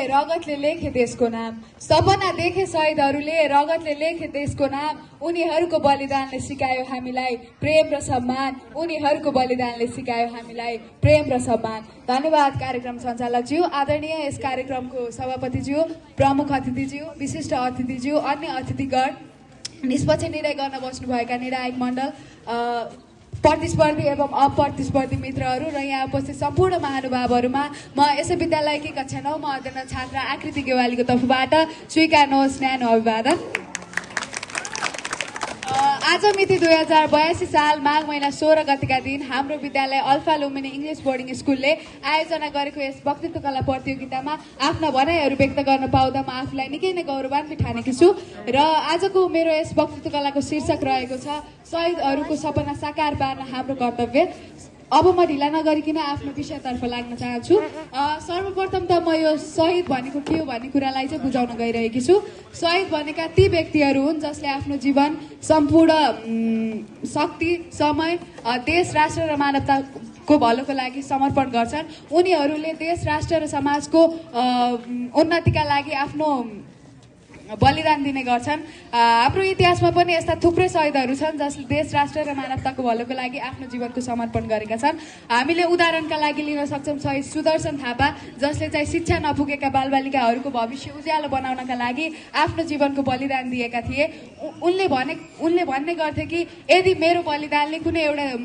रगतले लेखे देशको नाम, सपना देखे शहीदहरूले रगतले लेखे देशको नाम। उनीहरूको बलिदानले सिकायो हामीलाई प्रेम र सम्मान, उनीहरूको बलिदानले सिकायो हामीलाई प्रेम र सम्मान। धन्यवाद कार्यक्रम सञ्चालकज्यू, आदरणीय यस कार्यक्रमको सभापतिज्यू, प्रमुख अतिथिज्यू, विशिष्ट अतिथिज्यू, अन्य अतिथिगण, निष्पक्ष निर्णय गर्न बस्नुभएका निर्णायक मण्डल, प्रतिस्पर्धी एवं अप्रतिस्पर्धी मित्रहरू र यहाँ उपस्थित सम्पूर्ण महानुभावहरूमा म यस विद्यालयकी कक्षा 9 मा अध्ययन छात्रा आकृति गेवालीको तर्फबाट स्वीकार्नुहोस् न्यानो अभिवादन। आज मिति 2082 साल माघ महिना 16 गतेका दिन हाम्रो विद्यालय अल्फा लुम्बिनी इङ्ग्लिस बोर्डिङ स्कुलले आयोजना गरेको यस वक्तृत्व कला प्रतियोगितामा आफ्ना भनाइहरू व्यक्त गर्न पाउँदा म आफूलाई निकै नै गौरवान्वित ठानेकी छु र आजको मेरो यस वक्तृत्व कलाको शीर्षक रहेको छ शहीदहरूको सपना साकार पार्न हाम्रो कर्तव्य। अब म ढिला नगरिकन आफ्नो विषयतर्फ लाग्न चाहन्छु। सर्वप्रथम त म यो शहीद भनेको के हो भन्ने कुरालाई चाहिँ बुझाउन गइरहेकी छु। शहीद भनेका ती व्यक्तिहरू हुन् जसले आफ्नो जीवन, सम्पूर्ण शक्ति, समय देश, राष्ट्र र मानवताको भलोको लागि समर्पण गर्छन्। उनीहरूले देश, राष्ट्र र समाजको उन्नतिका लागि आफ्नो बलिदान दिने गर्छन्। हाम्रो इतिहासमा पनि यस्ता थुप्रै शहीदहरू छन् जसले देश, राष्ट्र र मानवताको भलोको लागि आफ्नो जीवनको समर्पण गरेका छन्। हामीले उदाहरणका लागि लिन सक्छौँ शहीद सुदर्शन थापा, जसले चाहिँ शिक्षा नपुगेका बालबालिकाहरूको भविष्य उज्यालो बनाउनका लागि आफ्नो जीवनको बलिदान दिएका थिए। उनले भन्ने गर्थे कि यदि मेरो बलिदानले कुनै एउटा